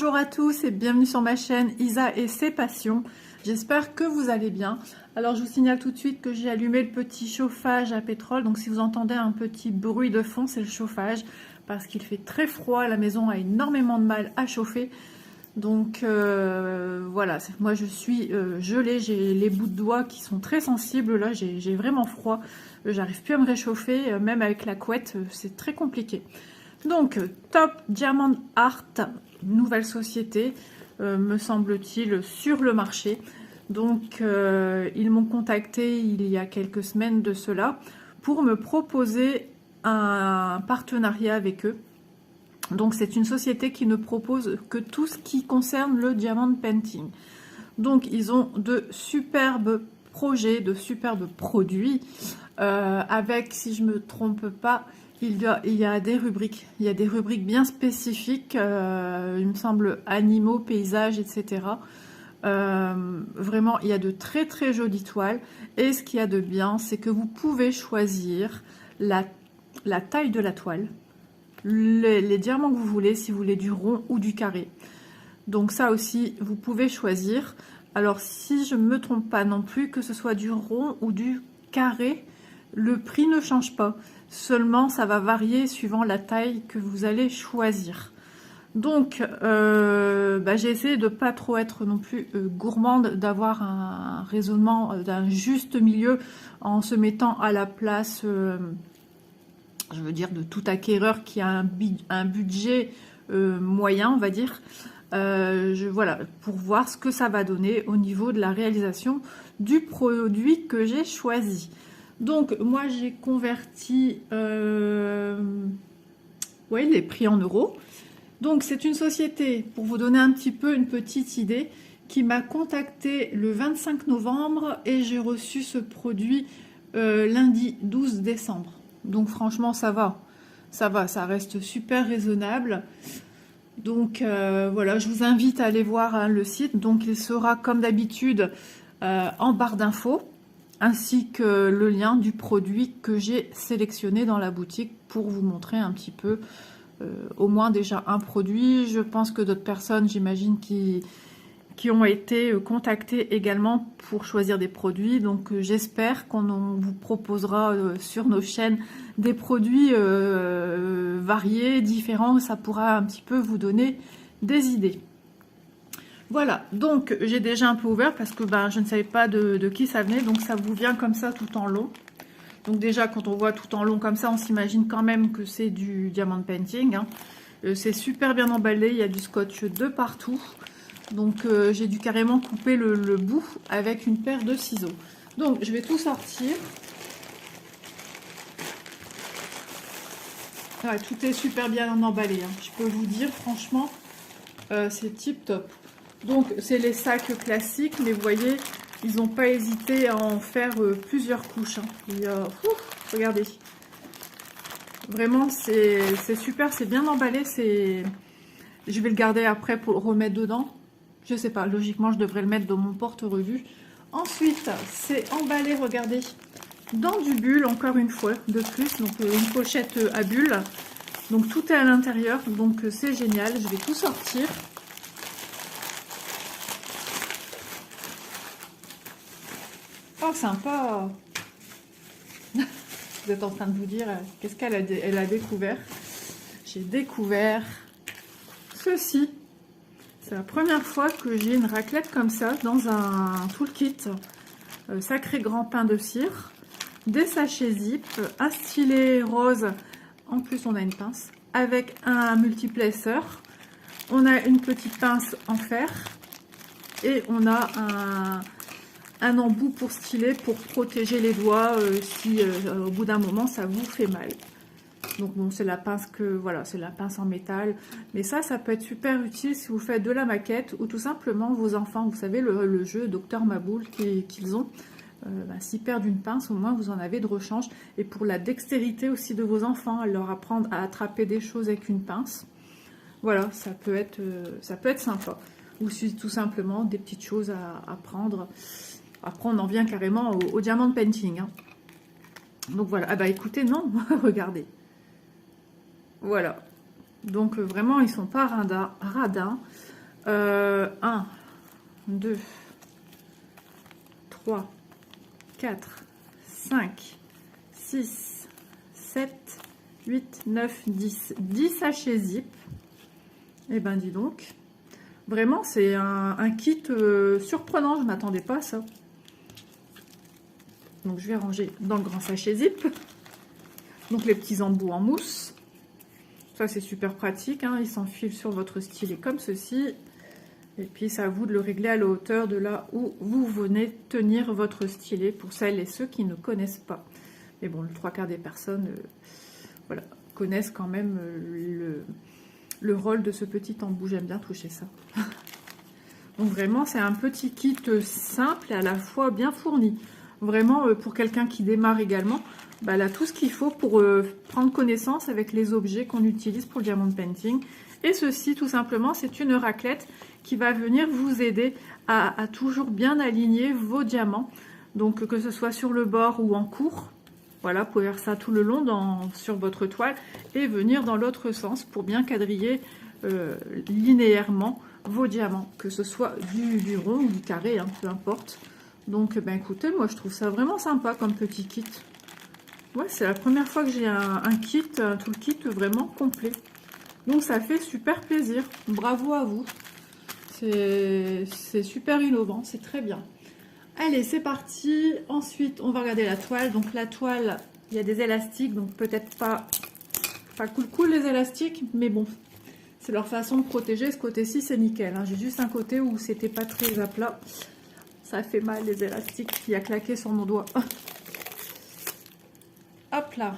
Bonjour à tous et bienvenue sur ma chaîne Isa et ses passions. J'espère que vous allez bien. Alors je vous signale tout de suite que j'ai allumé le petit chauffage à pétrole. Donc si vous entendez un petit bruit de fond, c'est le chauffage parce qu'il fait très froid. La maison a énormément de mal à chauffer. Donc voilà, moi je suis gelée, j'ai les bouts de doigts qui sont très sensibles. Là j'ai vraiment froid, j'arrive plus à me réchauffer, même avec la couette, c'est très compliqué. Donc Top Diamond Art, nouvelle société, me semble-t-il, sur le marché. Donc ils m'ont contacté il y a quelques semaines de cela pour me proposer un partenariat avec eux. Donc c'est une société qui ne propose que tout ce qui concerne le diamond painting. Donc ils ont de superbes projets, de superbes produits, avec, si je ne me trompe pas, il y a des rubriques. Il y a des rubriques bien spécifiques, il me semble animaux, paysages, etc. Vraiment, il y a de très très jolies toiles. Et ce qu'il y a de bien, c'est que vous pouvez choisir la taille de la toile, les diamants que vous voulez, si vous voulez du rond ou du carré. Donc ça aussi, vous pouvez choisir. Alors si je ne me trompe pas non plus, que ce soit du rond ou du carré, le prix ne change pas. Seulement, ça va varier suivant la taille que vous allez choisir. Donc, j'ai essayé de ne pas trop être non plus gourmande, d'avoir un raisonnement d'un juste milieu en se mettant à la place, je veux dire, de tout acquéreur qui a un budget moyen, on va dire. Voilà, pour voir ce que ça va donner au niveau de la réalisation du produit que j'ai choisi. Donc moi j'ai converti les prix en euros. Donc c'est une société, pour vous donner un petit peu une petite idée, qui m'a contacté le 25 novembre et j'ai reçu ce produit lundi 12 décembre. Donc franchement ça va, ça reste super raisonnable. Donc voilà, je vous invite à aller voir le site. Donc il sera comme d'habitude en barre d'infos, ainsi que le lien du produit que j'ai sélectionné dans la boutique pour vous montrer un petit peu, au moins déjà un produit. Je pense que d'autres personnes, j'imagine, qui ont été contactées également pour choisir des produits. Donc j'espère qu'on vous proposera sur nos chaînes des produits variés, différents. Ça pourra un petit peu vous donner des idées. Voilà, donc j'ai déjà un peu ouvert parce que je ne savais pas de qui ça venait. Donc ça vous vient comme ça tout en long. Donc déjà quand on voit tout en long comme ça, on s'imagine quand même que c'est du diamond painting, hein. C'est super bien emballé, il y a du scotch de partout. Donc j'ai dû carrément couper le bout avec une paire de ciseaux. Donc je vais tout sortir. Ouais, tout est super bien emballé, hein. Je peux vous dire franchement, c'est tip top. Donc c'est les sacs classiques, mais vous voyez, ils n'ont pas hésité à en faire plusieurs couches, hein. Regardez. Vraiment c'est super, c'est bien emballé. Je vais le garder après pour le remettre dedans. Je sais pas, logiquement je devrais le mettre dans mon porte-revue. Ensuite, c'est emballé, regardez, dans du bulle, encore une fois, de plus. Donc une pochette à bulles. Donc tout est à l'intérieur, donc c'est génial. Je vais tout sortir. Oh, sympa. Vous êtes en train de vous dire, qu'est-ce qu'elle a découvert? J'ai découvert ceci. C'est la première fois que j'ai une raclette comme ça dans un toolkit. Sacré grand pain de cire, des sachets zip, un stylet rose, en plus on a une pince, avec un multiplaceur, on a une petite pince en fer, et on a un embout pour styler, pour protéger les doigts si au bout d'un moment ça vous fait mal. Donc bon, c'est la pince voilà, c'est la pince en métal. Mais ça peut être super utile si vous faites de la maquette ou tout simplement vos enfants. Vous savez, le jeu Docteur Maboul qu'ils ont. S'ils perdent une pince, au moins vous en avez de rechange. Et pour la dextérité aussi de vos enfants, leur apprendre à attraper des choses avec une pince. Voilà, ça peut être sympa. Ou si tout simplement des petites choses à apprendre. Après, on en vient carrément au diamond painting, hein. Donc voilà. Ah bah écoutez, non, regardez. Voilà. Donc vraiment, ils sont pas radins. 1, 2, 3, 4, 5, 6, 7, 8, 9, 10. 10 sachets zip. Eh ben dis donc. Vraiment, c'est un kit surprenant. Je ne m'attendais pas à ça. Donc je vais ranger dans le grand sachet zip. Donc les petits embouts en mousse. Ça c'est super pratique, hein. Ils s'enfilent sur votre stylet comme ceci. Et puis c'est à vous de le régler à la hauteur de là où vous venez tenir votre stylet, pour celles et ceux qui ne connaissent pas. Mais bon, le 3/4 des personnes voilà, connaissent quand même le rôle de ce petit embout. J'aime bien toucher ça. Donc vraiment c'est un petit kit simple et à la fois bien fourni. Vraiment pour quelqu'un qui démarre également, bah là tout ce qu'il faut pour prendre connaissance avec les objets qu'on utilise pour le diamond painting. Et ceci tout simplement, c'est une raclette qui va venir vous aider à toujours bien aligner vos diamants. Donc que ce soit sur le bord ou en cours, voilà, vous pouvez faire ça tout le long sur votre toile et venir dans l'autre sens pour bien quadriller linéairement vos diamants, que ce soit du rond ou du carré, hein, peu importe. Donc ben écoutez, moi je trouve ça vraiment sympa comme petit kit. Ouais, c'est la première fois que j'ai un kit, un toolkit vraiment complet. Donc ça fait super plaisir. Bravo à vous. C'est super innovant, c'est très bien. Allez, c'est parti. Ensuite, on va regarder la toile. Donc la toile, il y a des élastiques, donc peut-être pas cool les élastiques, mais bon, c'est leur façon de protéger. Ce côté-ci, c'est nickel, hein. J'ai juste un côté où c'était pas très à plat. Ça fait mal les élastiques qui a claqué sur mon doigt. Hop là.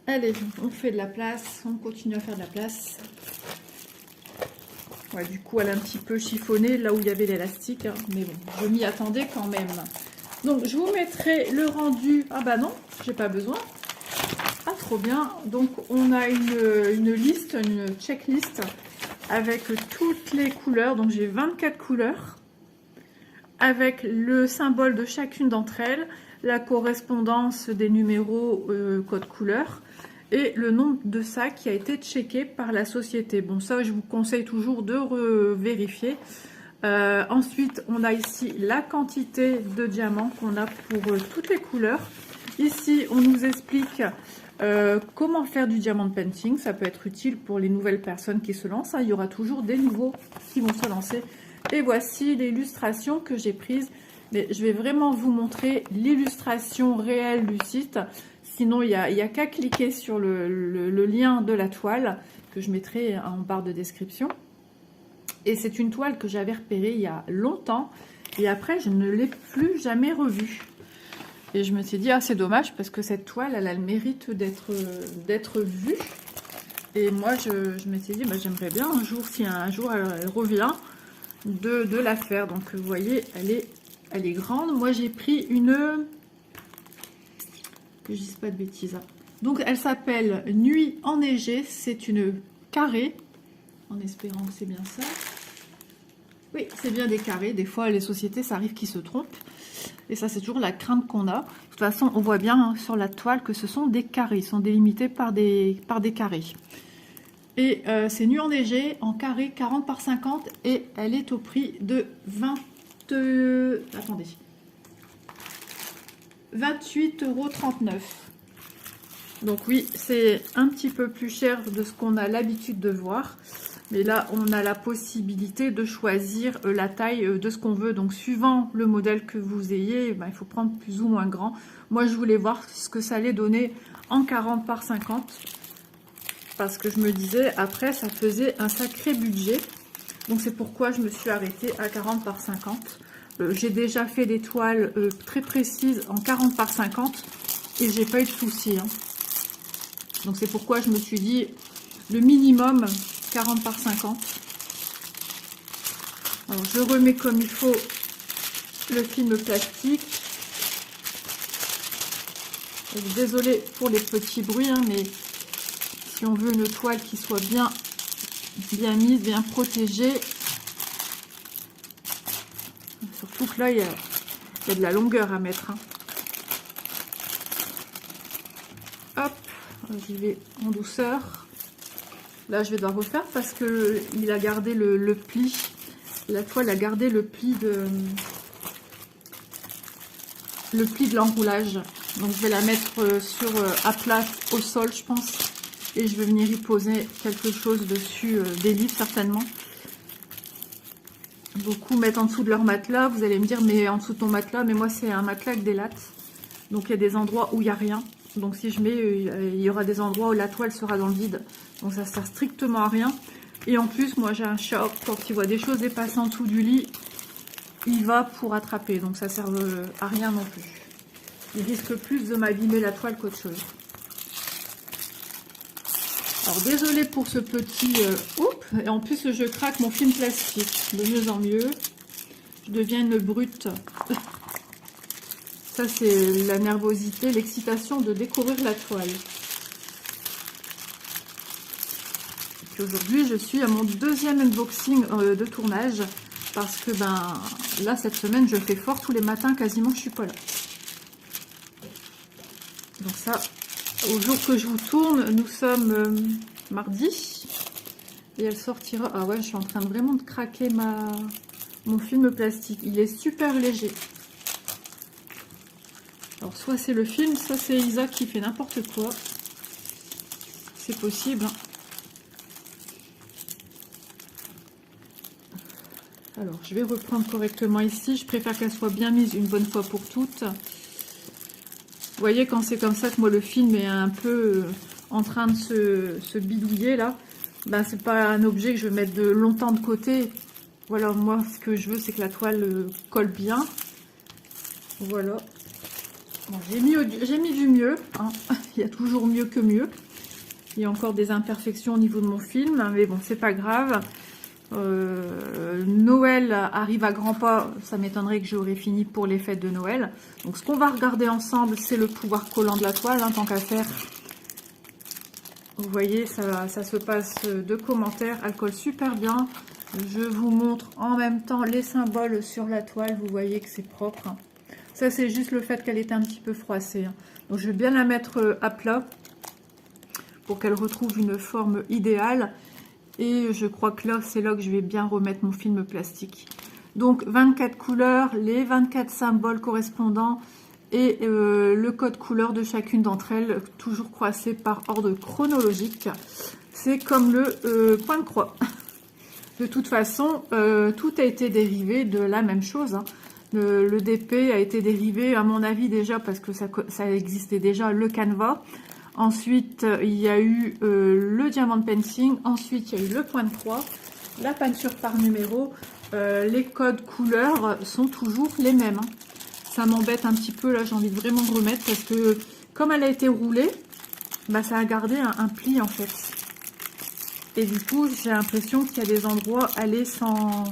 Allez, on fait de la place. On continue à faire de la place. Ouais, du coup, elle a un petit peu chiffonné là où il y avait l'élastique, hein. Mais bon, je m'y attendais quand même. Donc, je vous mettrai le rendu. Ah bah non, j'ai pas besoin. Ah, trop bien. Donc, on a une liste, une checklist avec toutes les couleurs. Donc, j'ai 24 couleurs. Avec le symbole de chacune d'entre elles, la correspondance des numéros code couleur et le nombre de sacs qui a été checké par la société. Bon, ça, je vous conseille toujours de vérifier. Ensuite, on a ici la quantité de diamants qu'on a pour toutes les couleurs. Ici, on nous explique comment faire du diamond painting. Ça peut être utile pour les nouvelles personnes qui se lancent, hein. Il y aura toujours des nouveaux qui vont se lancer. Et voici l'illustration que j'ai prise. Mais je vais vraiment vous montrer l'illustration réelle du site. Sinon, il n'y a qu'à cliquer sur le lien de la toile que je mettrai en barre de description. Et c'est une toile que j'avais repérée il y a longtemps. Et après, je ne l'ai plus jamais revue. Et je me suis dit, ah, c'est dommage parce que cette toile, elle a le mérite d'être vue. Et moi, je me suis dit, bah, j'aimerais bien un jour, si un jour elle revient, de la faire. Donc vous voyez, elle est grande. Moi j'ai pris une, que je dise pas de bêtises, hein. Donc elle s'appelle Nuit enneigée. C'est une carrée, en espérant que c'est bien ça. Oui, c'est bien des carrés. Des fois les sociétés, ça arrive qu'ils se trompent, et ça c'est toujours la crainte qu'on a. De toute façon, on voit bien, hein, sur la toile que ce sont des carrés. Ils sont délimités par des carrés. Et c'est Nuit enneigée en carré 40 par 50 et elle est au prix de 28,39 €. Donc oui, c'est un petit peu plus cher de ce qu'on a l'habitude de voir. Mais là, on a la possibilité de choisir la taille de ce qu'on veut. Donc suivant le modèle que vous ayez, ben, il faut prendre plus ou moins grand. Moi, je voulais voir ce que ça allait donner en 40 par 50. Parce que je me disais, après, ça faisait un sacré budget. Donc, c'est pourquoi je me suis arrêtée à 40 par 50. J'ai déjà fait des toiles très précises en 40 par 50 et j'ai pas eu de soucis, hein. Donc, c'est pourquoi je me suis dit, le minimum, 40 par 50. Alors, je remets comme il faut le film plastique. Désolée pour les petits bruits, hein, mais... si on veut une toile qui soit bien mise, bien protégée. Surtout que là, il y a de la longueur à mettre, hein. Hop, j'y vais en douceur. Là, je vais devoir refaire parce que il a gardé le pli. La toile a gardé le pli de l'enroulage. Donc, je vais la mettre sur à plat au sol, je pense. Et je vais venir y poser quelque chose dessus, des livres certainement. Beaucoup mettent en dessous de leur matelas. Vous allez me dire, mais en dessous de ton matelas, mais moi, c'est un matelas avec des lattes. Donc, il y a des endroits où il n'y a rien. Donc, si je mets, il y aura des endroits où la toile sera dans le vide. Donc, ça ne sert strictement à rien. Et en plus, moi, j'ai un chat, quand il voit des choses dépasser en dessous du lit, il va pour attraper. Donc, ça ne sert à rien non plus. Il risque plus de m'abîmer la toile qu'autre chose. Alors, désolée pour ce petit... oups, et en plus, je craque mon film plastique. De mieux en mieux. Je deviens une brute. Ça, c'est la nervosité, l'excitation de découvrir la toile. Aujourd'hui, je suis à mon deuxième unboxing de tournage parce que ben là, cette semaine, je fais fort tous les matins, quasiment, je suis pas là. Donc ça, au jour que je vous tourne, nous sommes mardi et elle sortira. Ah ouais, je suis en train de vraiment de craquer mon film plastique. Il est super léger. Alors soit c'est le film, soit c'est Isa qui fait n'importe quoi. C'est possible. Hein. Alors, je vais reprendre correctement ici. Je préfère qu'elle soit bien mise une bonne fois pour toutes. Vous voyez, quand c'est comme ça que moi, le film est un peu en train de se bidouiller, là, ben, c'est pas un objet que je vais mettre de longtemps de côté. Voilà, moi, ce que je veux, c'est que la toile colle bien. Voilà. Bon, j'ai mis du mieux. Hein. Il y a toujours mieux que mieux. Il y a encore des imperfections au niveau de mon film, mais bon, c'est pas grave. Noël arrive à grands pas, ça m'étonnerait que j'aurais fini pour les fêtes de Noël. Donc ce qu'on va regarder ensemble, c'est le pouvoir collant de la toile, hein, tant qu'à faire. Vous voyez, ça se passe de commentaires, elle colle super bien. Je vous montre en même temps les symboles sur la toile, vous voyez que c'est propre. Ça, c'est juste le fait qu'elle est un petit peu froissée. Donc je vais bien la mettre à plat pour qu'elle retrouve une forme idéale. Et je crois que là, c'est là que je vais bien remettre mon film plastique. Donc, 24 couleurs, les 24 symboles correspondants et le code couleur de chacune d'entre elles, toujours croisé par ordre chronologique. C'est comme le point de croix. De toute façon, tout a été dérivé de la même chose. Hein. Le DP a été dérivé, à mon avis, déjà, parce que ça existait déjà, le canevas. Ensuite, il y a eu le diamant painting. Ensuite, il y a eu le point de croix, la peinture par numéro. Les codes couleurs sont toujours les mêmes. Hein. Ça m'embête un petit peu. Là, j'ai envie de vraiment de remettre parce que comme elle a été roulée, bah, ça a gardé un pli en fait. Et du coup, j'ai l'impression qu'il y a des endroits allés sans...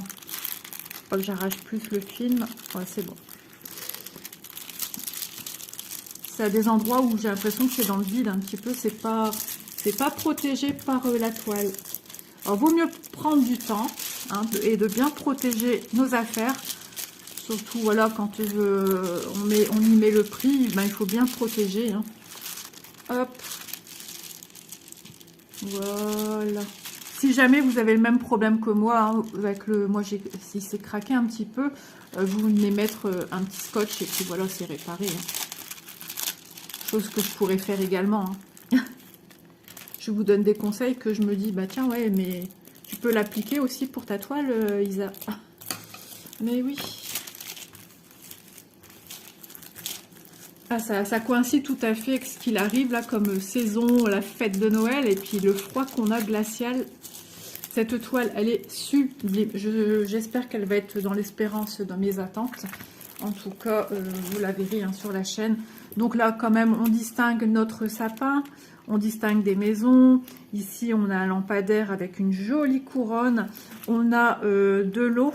Oh, j'arrache plus le film. Ouais, c'est bon. C'est à des endroits où j'ai l'impression que c'est dans le vide un petit peu, c'est pas protégé par la toile. Alors, vaut mieux prendre du temps hein, et de bien protéger nos affaires. Surtout, voilà, quand on y met le prix, ben, il faut bien protéger. Hein. Hop. Voilà. Si jamais vous avez le même problème que moi, hein, avec si c'est craqué un petit peu, vous venez mettre un petit scotch et puis voilà, c'est réparé. Hein. Chose que je pourrais faire également. Hein. Je vous donne des conseils que je me dis, bah tiens, ouais, mais tu peux l'appliquer aussi pour ta toile, Isa. Mais oui. Ah, ça coïncide tout à fait avec ce qu'il arrive là comme saison, la fête de Noël et puis le froid qu'on a glacial. Cette toile, elle est sublime. J'espère qu'elle va être dans l'espérance de mes attentes. En tout cas, vous la verrez hein, sur la chaîne. Donc là, quand même, on distingue notre sapin, on distingue des maisons. Ici, on a un lampadaire avec une jolie couronne. On a de l'eau.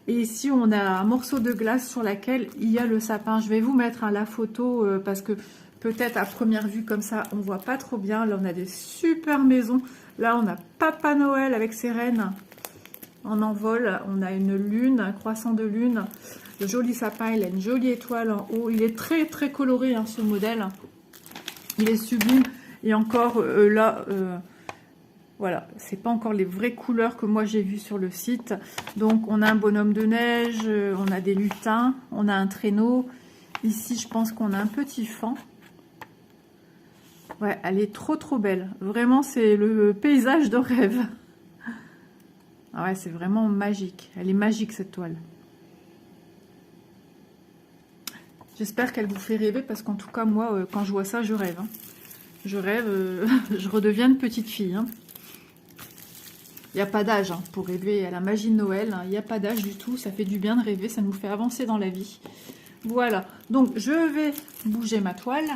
Et ici, on a un morceau de glace sur laquelle il y a le sapin. Je vais vous mettre hein, la photo parce que peut-être à première vue comme ça, on voit pas trop bien. Là, on a des super maisons. Là, on a Papa Noël avec ses rennes en envol. On a une lune, un croissant de lune. Le joli sapin, il a une jolie étoile en haut. Il est très très coloré hein, ce modèle. Il est sublime. Et encore là, Voilà, c'est pas encore les vraies couleurs que moi j'ai vues sur le site. Donc on a un bonhomme de neige, on a des lutins, on a un traîneau. Ici je pense qu'on a un petit fan. Ouais, elle est trop belle. Vraiment c'est le paysage de rêve. Ah ouais, c'est vraiment magique. Elle est magique cette toile. J'espère qu'elle vous fait rêver parce qu'en tout cas moi quand je vois ça je rêve. Hein. Je rêve, je redeviens une petite fille. Hein. Il n'y a pas d'âge hein, pour rêver à la magie de Noël. Hein. Il n'y a pas d'âge du tout. Ça fait du bien de rêver. Ça nous fait avancer dans la vie. Voilà. Donc, je vais bouger ma toile.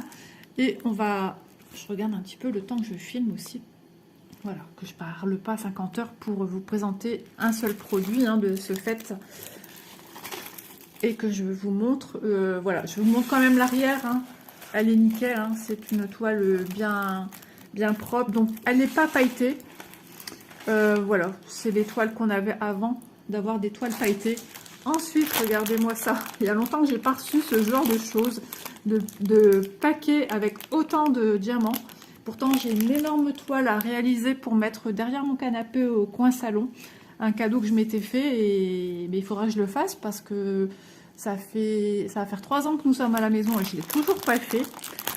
Et on va... Je regarde un petit peu le temps que je filme aussi. Voilà. Que je ne parle pas 50 heures pour vous présenter un seul produit hein, de ce fait. Et que je vous montre... voilà. Je vous montre quand même l'arrière. Hein. Elle est nickel. Hein. C'est une toile bien propre. Donc, elle n'est pas pailletée. Voilà, c'est les toiles qu'on avait avant d'avoir des toiles pailletées. Ensuite, regardez-moi ça. Il y a longtemps que j'ai pas reçu ce genre de choses, de paquets avec autant de diamants. Pourtant, j'ai une énorme toile à réaliser pour mettre derrière mon canapé au coin salon. Un cadeau que je m'étais fait et mais il faudra que je le fasse parce que ça va faire 3 ans que nous sommes à la maison et je ne l'ai toujours pas fait.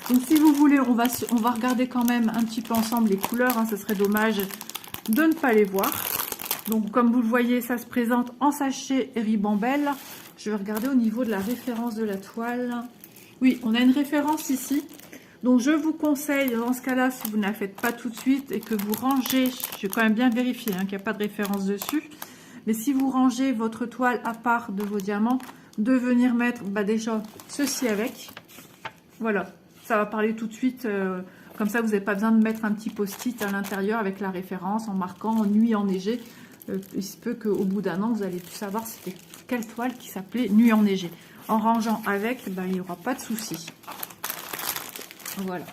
Donc, si vous voulez, on va regarder quand même un petit peu ensemble les couleurs. Hein, ce serait dommage de ne pas les voir. Donc comme vous le voyez, ça se présente en sachet et ribambelle. Je vais regarder au niveau de la référence de la toile. Oui, on a une référence ici. Donc je vous conseille dans ce cas-là, si vous ne la faites pas tout de suite et que vous rangez, je vais quand même bien vérifier hein, qu'il n'y a pas de référence dessus. Mais si vous rangez votre toile à part de vos diamants, de venir mettre déjà ceci avec. Voilà, ça va parler tout de suite. Comme ça, vous n'avez pas besoin de mettre un petit post-it à l'intérieur avec la référence en marquant nuit enneigée. Il se peut qu'au bout d'un an, vous allez plus savoir c'était quelle toile qui s'appelait nuit enneigée. En rangeant avec, il n'y aura pas de souci. Voilà.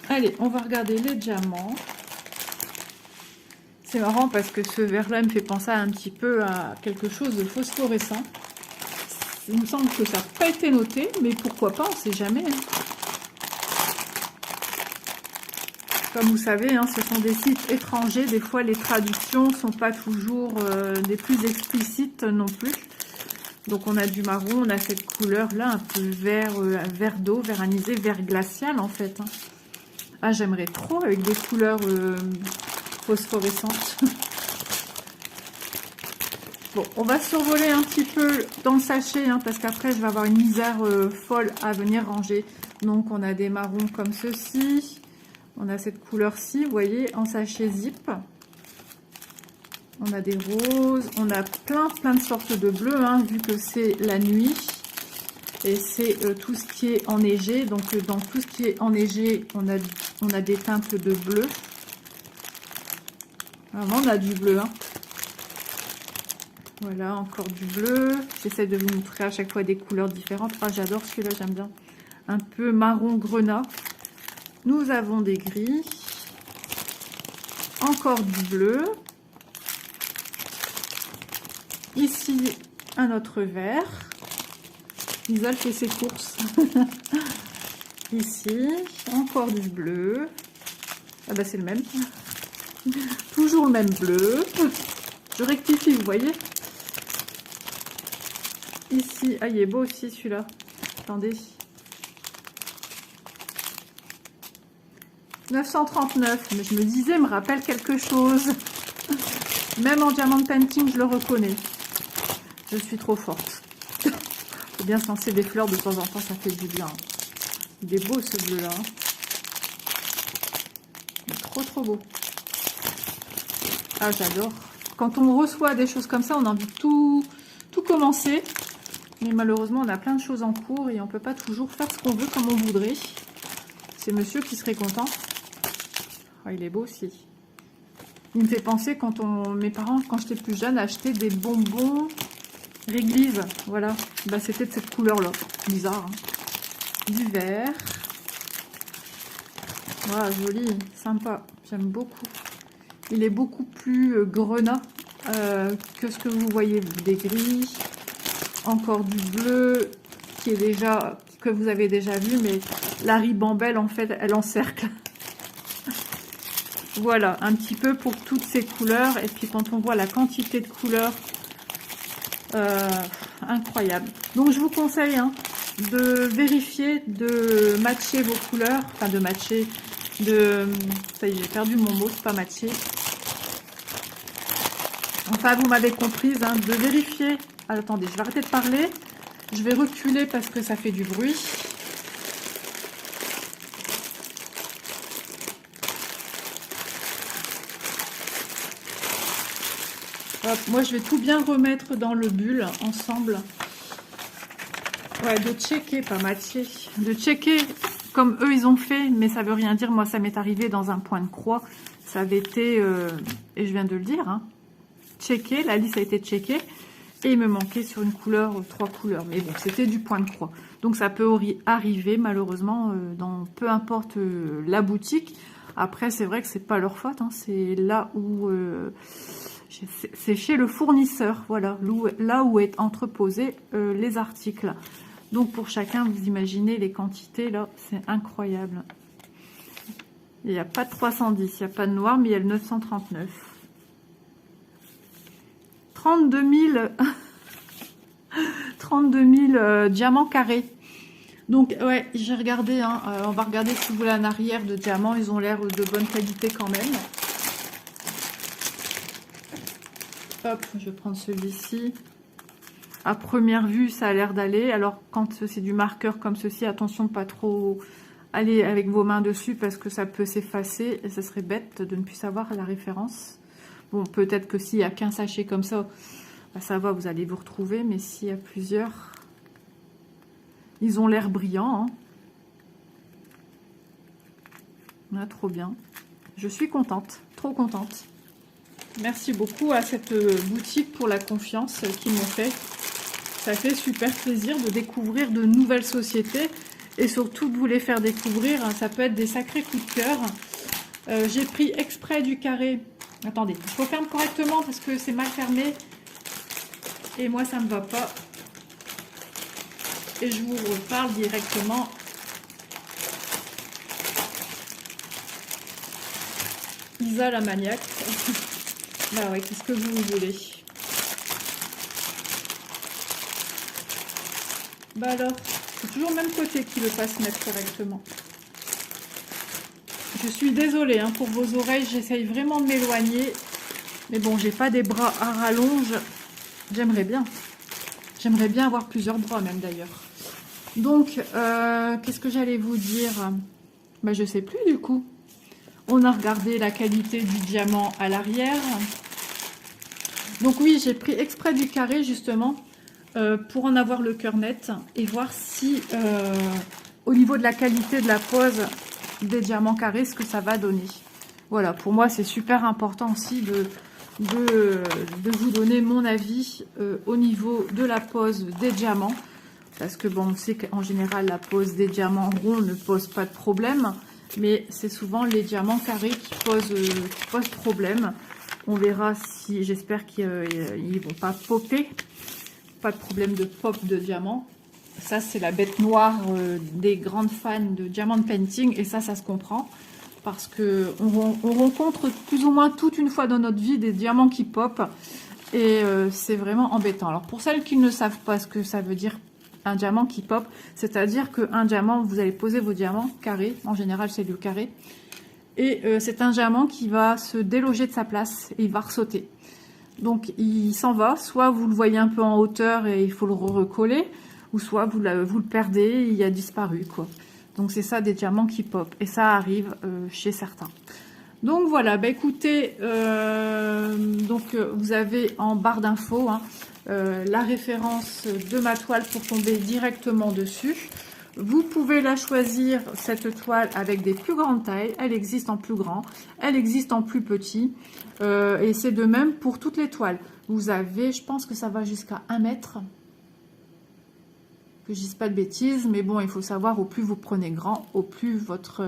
Allez, on va regarder les diamants. C'est marrant parce que ce vert-là me fait penser un petit peu à quelque chose de phosphorescent. Il me semble que ça n'a pas été noté, mais pourquoi pas, on ne sait jamais. Hein. Comme vous savez, hein, ce sont des sites étrangers. Des fois, les traductions ne sont pas toujours des plus explicites non plus. Donc, on a du marron, on a cette couleur-là, un peu vert, vert d'eau, vert anisé, vert glacial, en fait. Hein. Ah, j'aimerais trop avec des couleurs phosphorescentes. Bon, on va survoler un petit peu dans le sachet, hein, parce qu'après, je vais avoir une misère folle à venir ranger. Donc, on a des marrons comme ceci. On a cette couleur-ci, vous voyez, en sachet zip. On a des roses. On a plein de sortes de bleus, hein, vu que c'est la nuit. Et c'est tout ce qui est enneigé. Donc, dans tout ce qui est enneigé, on a des teintes de bleu. Vraiment, on a du bleu. Hein. Voilà, encore du bleu. J'essaie de vous montrer à chaque fois des couleurs différentes. Ah, j'adore celui-là, j'aime bien. Un peu marron grenat. Nous avons des gris, encore du bleu, ici un autre vert, Isole fait ses courses, ici encore du bleu, ah bah c'est le même, toujours le même bleu, je rectifie vous voyez, ici, ah il est beau aussi celui-là, attendez, 939, mais je me disais, me rappelle quelque chose. Même en diamant painting, je le reconnais. Je suis trop forte. Faut bien se lancer des fleurs de temps en temps, ça fait du bien. Il est beau ce bleu-là. Il est trop beau. Ah, j'adore. Quand on reçoit des choses comme ça, on a envie de tout commencer. Mais malheureusement, on a plein de choses en cours et on ne peut pas toujours faire ce qu'on veut comme on voudrait. C'est monsieur qui serait content. Oh, il est beau aussi. Il me fait penser mes parents, quand j'étais plus jeune, achetaient des bonbons réglisse. Voilà. Bah, c'était de cette couleur-là. Bizarre. Hein. Du vert. Voilà, joli. Sympa. J'aime beaucoup. Il est beaucoup plus grenat que ce que vous voyez. Des gris. Encore du bleu qui est déjà... que vous avez déjà vu. Mais la ribambelle, en fait, elle encercle. Voilà, un petit peu pour toutes ces couleurs. Et puis quand on voit la quantité de couleurs, incroyable. Donc je vous conseille de vérifier, de matcher vos couleurs. Enfin de matcher, ça y est, j'ai perdu mon mot, c'est pas matcher. Enfin, vous m'avez comprise, de vérifier. Ah, attendez, je vais arrêter de parler. Je vais reculer parce que ça fait du bruit. Hop, moi, je vais tout bien remettre dans le bulle ensemble. Ouais, de checker, pas matcher. De checker comme eux, ils ont fait, mais ça veut rien dire. Moi, ça m'est arrivé dans un point de croix. Ça avait été, et je viens de le dire, checké. La liste a été checkée. Et il me manquait sur une couleur, 3 couleurs. Mais bon, c'était du point de croix. Donc, ça peut arriver, malheureusement, dans peu importe la boutique. Après, c'est vrai que c'est pas leur faute. C'est là où... c'est chez le fournisseur, voilà, là où est entreposé les articles. Donc pour chacun, vous imaginez les quantités, là, c'est incroyable. Il n'y a pas de 310, il n'y a pas de noir, mais il y a le 939. 32 000, 32 000 diamants carrés. Donc ouais, j'ai regardé, on va regarder si vous voulez en arrière de diamants, ils ont l'air de bonne qualité quand même. Hop, je vais prendre celui-ci. À première vue, ça a l'air d'aller. Alors, quand c'est du marqueur comme ceci, attention, pas trop aller avec vos mains dessus parce que ça peut s'effacer et ça serait bête de ne plus savoir la référence. Bon, peut-être que s'il n'y a qu'un sachet comme ça, bah, ça va, vous allez vous retrouver. Mais s'il y a plusieurs, ils ont l'air brillants. Trop bien. Je suis contente, trop contente. Merci beaucoup à cette boutique pour la confiance qu'ils m'ont fait. Ça fait super plaisir de découvrir de nouvelles sociétés et surtout de vous les faire découvrir. Ça peut être des sacrés coups de cœur. J'ai pris exprès du carré. Attendez, il faut fermer correctement parce que c'est mal fermé. Et moi, ça ne me va pas. Et je vous reparle directement. Isa la maniaque. Bah ouais, qu'est-ce que vous voulez? Bah alors, c'est toujours le même côté qui ne veut pas se mettre correctement. Je suis désolée pour vos oreilles, j'essaye vraiment de m'éloigner. Mais bon, j'ai pas des bras à rallonge. J'aimerais bien. J'aimerais bien avoir plusieurs bras même d'ailleurs. Donc, qu'est-ce que j'allais vous dire? Bah je sais plus du coup. On a regardé la qualité du diamant à l'arrière. Donc oui, j'ai pris exprès du carré justement pour en avoir le cœur net et voir si au niveau de la qualité de la pose des diamants carrés, ce que ça va donner. Voilà, pour moi c'est super important aussi de vous donner mon avis au niveau de la pose des diamants. Parce que bon, on sait qu'en général la pose des diamants ronds ne pose pas de problème. Mais c'est souvent les diamants carrés qui posent problème. On verra si, j'espère qu'ils ne vont pas popper. Pas de problème de pop de diamants. Ça, c'est la bête noire des grandes fans de diamant painting. Et ça se comprend. Parce qu'on rencontre plus ou moins toute une fois dans notre vie des diamants qui popent. Et c'est vraiment embêtant. Alors, pour celles qui ne savent pas ce que ça veut dire, un diamant qui pop, c'est-à-dire qu'un diamant, vous allez poser vos diamants carrés. En général, c'est le carré. Et c'est un diamant qui va se déloger de sa place et il va ressauter. Donc il s'en va, soit vous le voyez un peu en hauteur et il faut le recoller, ou soit vous le perdez et il a disparu, quoi. Donc c'est ça des diamants qui pop et ça arrive chez certains. Donc voilà, bah écoutez, vous avez en barre d'infos la référence de ma toile pour tomber directement dessus. Vous pouvez la choisir, cette toile, avec des plus grandes tailles. Elle existe en plus grand, elle existe en plus petit. Et c'est de même pour toutes les toiles. Vous avez, je pense que ça va jusqu'à 1 mètre. Que je dise pas de bêtises, mais bon, il faut savoir, au plus vous prenez grand, au plus votre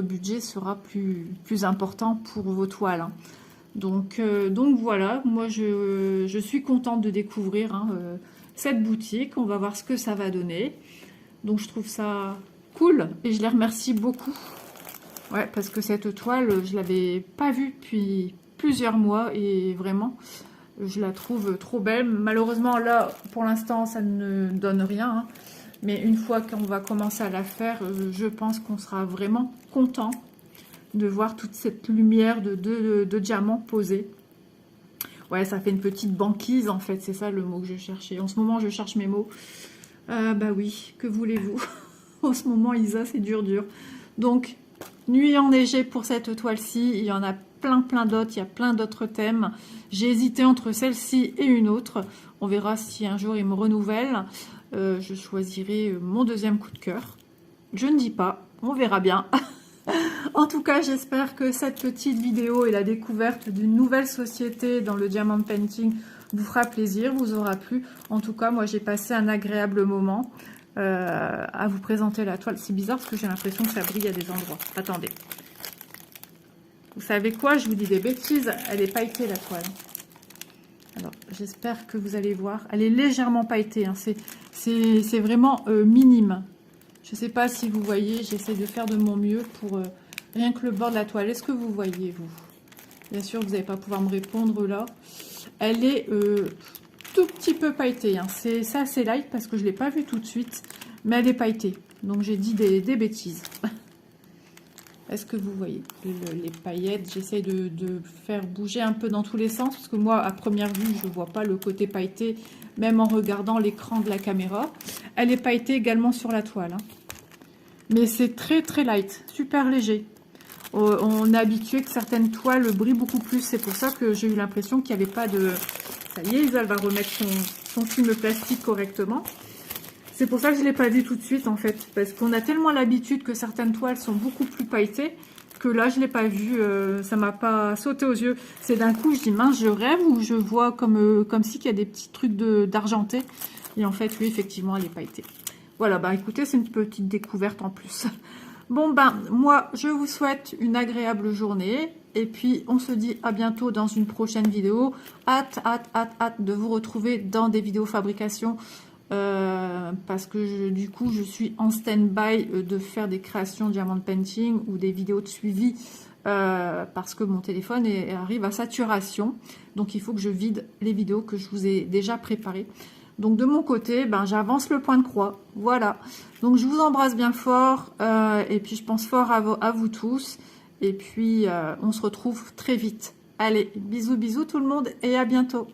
budget sera plus important pour vos toiles. Donc voilà, moi je suis contente de découvrir cette boutique. On va voir ce que ça va donner. Donc je trouve ça cool et je les remercie beaucoup. Ouais, parce que cette toile, je l'avais pas vue depuis plusieurs mois et vraiment, je la trouve trop belle. Malheureusement, là, pour l'instant, ça ne donne rien, hein. Mais une fois qu'on va commencer à la faire, je pense qu'on sera vraiment content de voir toute cette lumière de diamants posée. Ouais, ça fait une petite banquise, en fait. C'est ça le mot que je cherchais. En ce moment, je cherche mes mots. Bah oui, que voulez-vous? En ce moment, Isa, c'est dur. Donc, nuit enneigée pour cette toile-ci. Il y en a plein d'autres. Il y a plein d'autres thèmes. J'ai hésité entre celle-ci et une autre. On verra si un jour il me renouvelle. Je choisirai mon deuxième coup de cœur. Je ne dis pas. On verra bien. En tout cas, j'espère que cette petite vidéo et la découverte d'une nouvelle société dans le diamond painting vous fera plaisir, vous aura plu. En tout cas, moi, j'ai passé un agréable moment à vous présenter la toile. C'est bizarre parce que j'ai l'impression que ça brille à des endroits. Attendez. Vous savez quoi? Je vous dis des bêtises. Elle est pailletée, la toile. Alors, j'espère que vous allez voir. Elle est légèrement pailletée, hein. C'est vraiment minime. Je ne sais pas si vous voyez. J'essaie de faire de mon mieux pour rien que le bord de la toile. Est-ce que vous voyez, vous? Bien sûr, vous n'allez pas pouvoir me répondre là. Elle est tout petit peu pailletée, hein. Ça, c'est light parce que je ne l'ai pas vue tout de suite. Mais elle est pailletée. Donc, j'ai dit des bêtises. Est-ce que vous voyez les paillettes? J'essaie de faire bouger un peu dans tous les sens. Parce que moi, à première vue, je ne vois pas le côté pailleté. Même en regardant l'écran de la caméra. Elle est pailletée également sur la toile, hein. Mais c'est très light. Super léger. On est habitué que certaines toiles brillent beaucoup plus. C'est pour ça que j'ai eu l'impression qu'il n'y avait pas de... Ça y est, Isa, elle va remettre son film plastique correctement. C'est pour ça que je ne l'ai pas dit tout de suite, en fait. Parce qu'on a tellement l'habitude que certaines toiles sont beaucoup plus pailletées que là, je ne l'ai pas vu. Ça ne m'a pas sauté aux yeux. C'est d'un coup, je dis, mince, je rêve ou je vois comme si il y a des petits trucs d'argenté. Et en fait, oui, effectivement, elle est pailletée. Voilà, bah écoutez, c'est une petite découverte en plus. Bon, ben, moi, je vous souhaite une agréable journée. Et puis, on se dit à bientôt dans une prochaine vidéo. Hâte de vous retrouver dans des vidéos fabrication. Parce que du coup, je suis en stand-by de faire des créations diamond painting ou des vidéos de suivi. Parce que mon téléphone arrive à saturation. Donc, il faut que je vide les vidéos que je vous ai déjà préparées. Donc de mon côté, ben, j'avance le point de croix. Voilà. Donc je vous embrasse bien fort. Et puis je pense fort à vous tous. Et puis on se retrouve très vite. Allez, bisous tout le monde et à bientôt.